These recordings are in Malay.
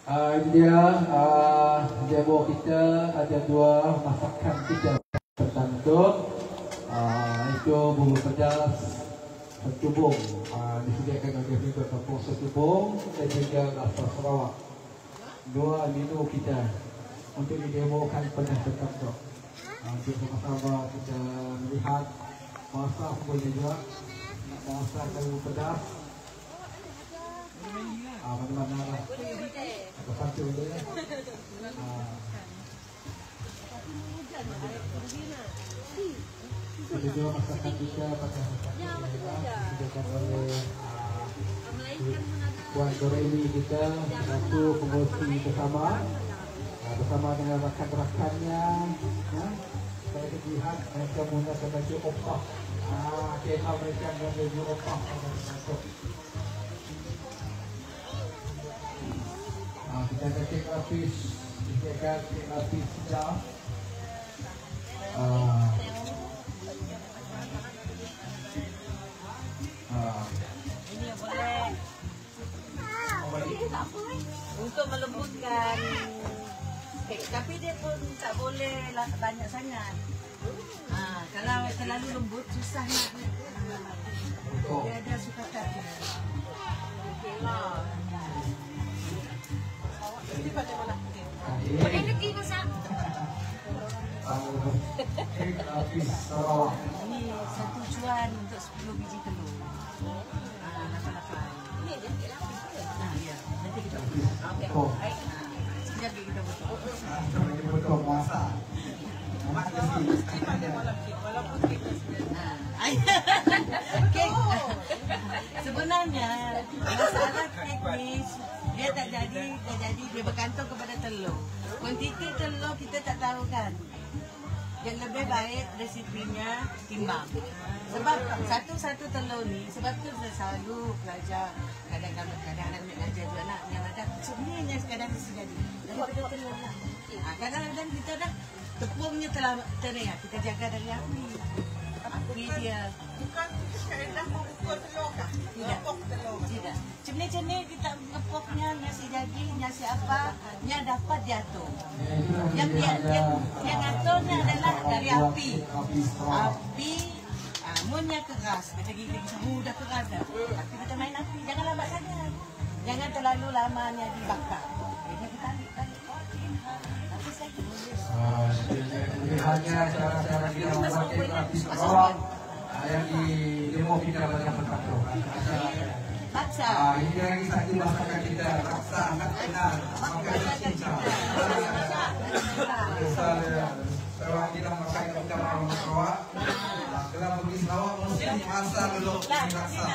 Ini dia demo kita, ada dua masakan kita tertentu. Itu bumbu pedas setubung, disediakan oleh Fitur Tepung setubung dan juga rasa Sarawak. Dua menu kita untuk didemokan pedas tertentu. Untuk sama-sama kita melihat masak boleh juga nak masak bumbu pedas. Mana-mana lah. Ada satu boleh lah. Kita juga masakan kita pakai masakan disediakan oleh Puan Doreli kita, satu pengurusi bersama bersama dengan rakan-rakannya. Saya lihat mereka menggunakan baju opah. KL mereka menggunakan baju opah. Kita ada kek lapis, disediakan kek lapis sedap. Ini yang boleh untuk melembutkan kek, tapi dia pun tak boleh banyak sangat. Kalau terlalu lembut susah nak. Dia ada sukatan. Ini pada mana? Boleh lagi masak. Kek lapis Sarawak. Ini satu cuan untuk 10 biji telur. Ini dia kek lapis. Ya. Nanti kita potong. Baik. Sekejap kita potong. Kita potong masak. Mesti pada malam kek. Walaupun kek kek. Sebenarnya masalah kek ni dia tak jadi dia bergantung kepada telur. Kuantiti telur kita tak tahu kan. Yang lebih baik resipinya timbang. Sebab satu-satu telur ni, sebab tu saya selalu belajar kadang-kadang anak mengajar juga nak yang ada sebenarnya sekadar jadi daripada telur lah. Kadang-kadang kita dah tepungnya telah teriak, kita jaga dari api. Api dia bukan kaedah mengukur telur kah? Ngepok telur. Tidak. Cemni-cemni kita ngepoknya nasi daging, nasi apa, yang dapat jatuh. Yang aturnya adalah dari api. Api, munnya keras. Kita gigi mudah keras dah. Tapi kita main api, jangan lambat sangat. Jangan terlalu lamanya dibakar. Jadi kita tarik. Tapi saya Pilihannya cara-cara kita membuat kek lapis Sarawak yang di demo kita pada pertama. Laksa. Ini lagi satu masakan kita, laksa anak kenal, makanan cinta. Sarawak kita makan kita orang Sarawak. Kalau pergi Sarawak mesti masak dulu laksa.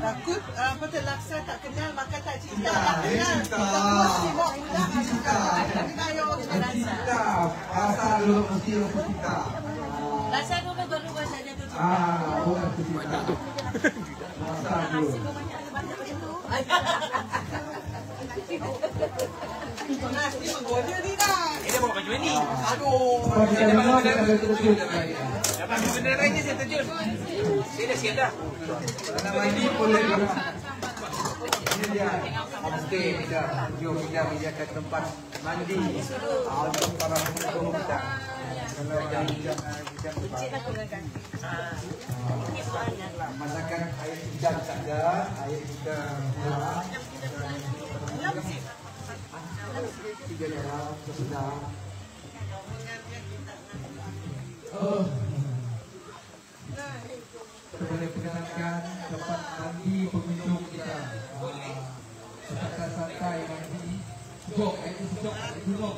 Takut apa tu laksa tak kenal maka tak cinta. Cinta. Cinta. Masak dulu mesti cinta. Laksa dulu baru bahasa jatuh cinta. Bukan cinta. Masak dulu. Nasi menggoda ni dah. Dia bawa baju ni. Aduh. Dapat benda lain je saya terjun. Saya dah siap dah. Kalau mandi boleh juga. Ini dia. Homestay kita. Jom kita menyediakan tempat mandi. Untuk para pengunjung kita. Kalau hujan masakan air hujan saja, air kita murah. Tiga garam sesudah. Kita boleh perkenalkan tempat mandi pengunjung kita. Santai-santai mandi. Sejuk, air sejuk, air gunung.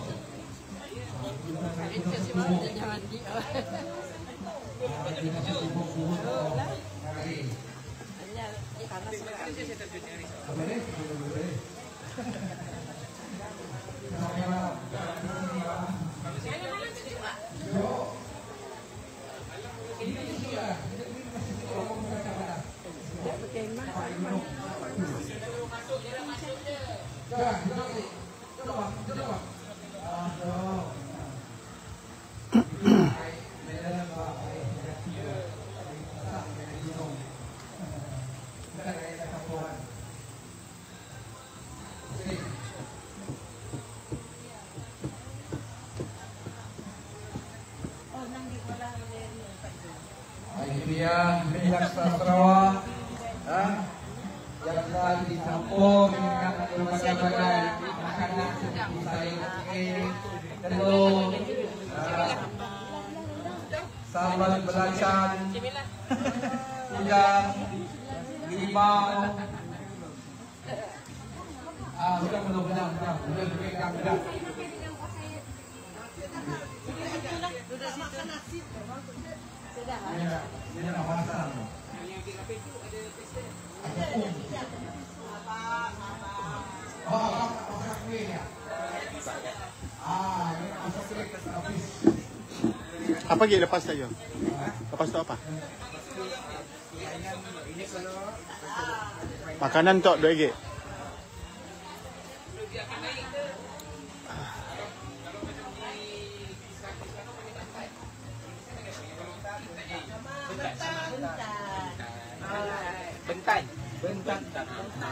dengan berbagai-bagai makanan seperti sayur, telur, sambal belacan, udang, limau. Belum. Belum pegang. Duduk situ. Sudah. Ini nak masak. Apa lagi lepas saja? Lepas tu apa? Makanan tok RM2.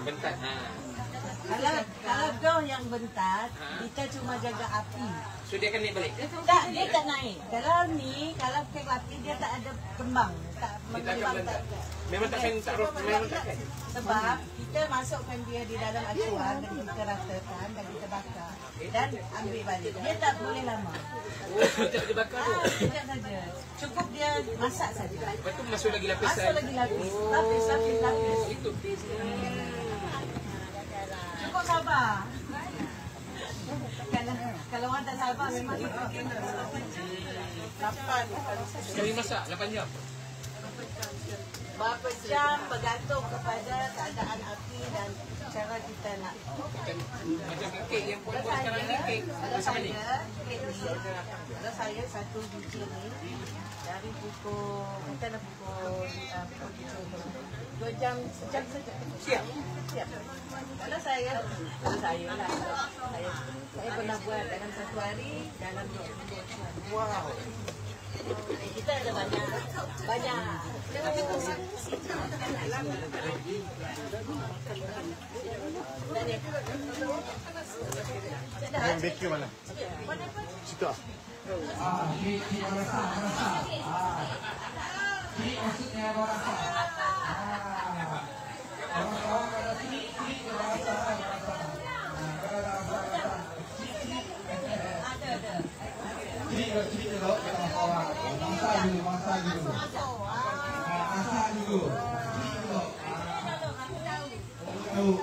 Bentan. Kalau doh yang bentat, kita cuma jaga api. So dia akan naik balik. Tak, dia tak naik. Kalau ni, kalau kek api dia tak ada kembang, tak mengembang. Memang takkan memang takkan. Sebab kita masukkan dia di dalam acuan dan kita ratakan dan kita bakar dan ambil balik. Dia tak boleh lama. Oh, tak dibakar tu. Tidak saja. Cukup dia masak saja. Lepas tu masuk lagi lapis. Masuk lagi lapis. Lapis. Itu. Cukup sabar. Kalau orang tak sabar memang itu. 8. Sekali masak 8 jam. Berapa jam bergantung kepada keadaan api dan cara kita nak. Macam kek yang buat sekarang ni kek. Kalau saya satu biji ni dari pukul kita nak pukul 2 jam, sejam saja. Siap. Kalau saya lah, saya pernah buat dalam satu hari dalam 20 jam. Wow. Kita ada banyak. Yang beki mana? Situ ah. Cik merasa. Cik maksudnya merasa. Orang-orang kalau cik merasa. Cik dulu kita orang. Masak dulu. Masak dulu. Cik dulu.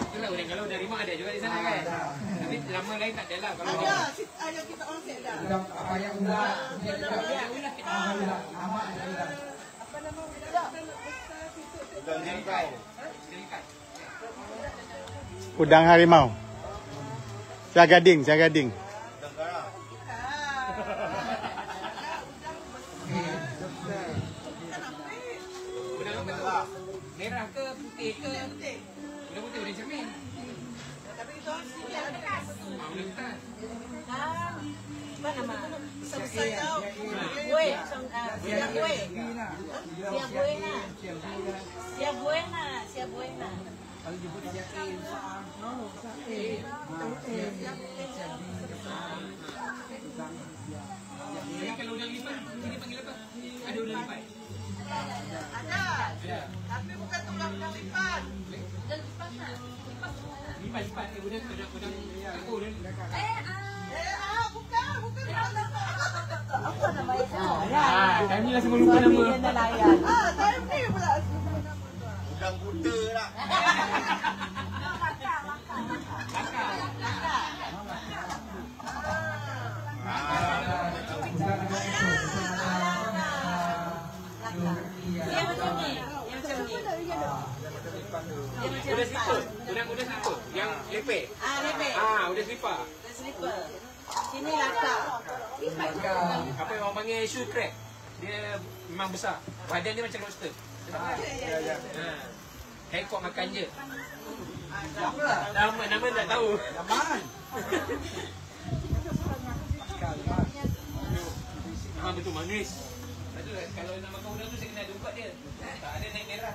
Itulah udang kalau dari mak ada juga di sana kan. Tapi lama lain tak ada lah kalau. Ada kita orang set dah. Apa yang ulat? Amat ulat. Apa nama udah? Udang jengkai. Udang harimau. Jagading. Merah ke putih ke? Udang putih udang cermin. Tapi itu sini ada kas. Udang ketan. Apa nama? Sayau. Siap buena. Kalau jemput siapin. Jadi kalau udang lipat, ini panggil apa? Ada udang lipat. Ada. Tapi bukan tulang lipat. Lipat. Udang aku udang. Bukan. Apa namanya? Kami lah semua lupa nama. Nelayan. Time ni pula. Udang buta lah. Dia macam ni. Udang slipper. Udang slipper. Yang lepek. Lepek. Udang slipper. Slipper. Sini lakar. Apa yang orang panggil shoe crab. Dia memang besar. Badan dia macam lobster. Ya. Ekor makan je. Nama tak tahu. Aman. Betul manis. Betul kalau nak makan udang tu saya kena ada ubat dia. Tak ada naik merah.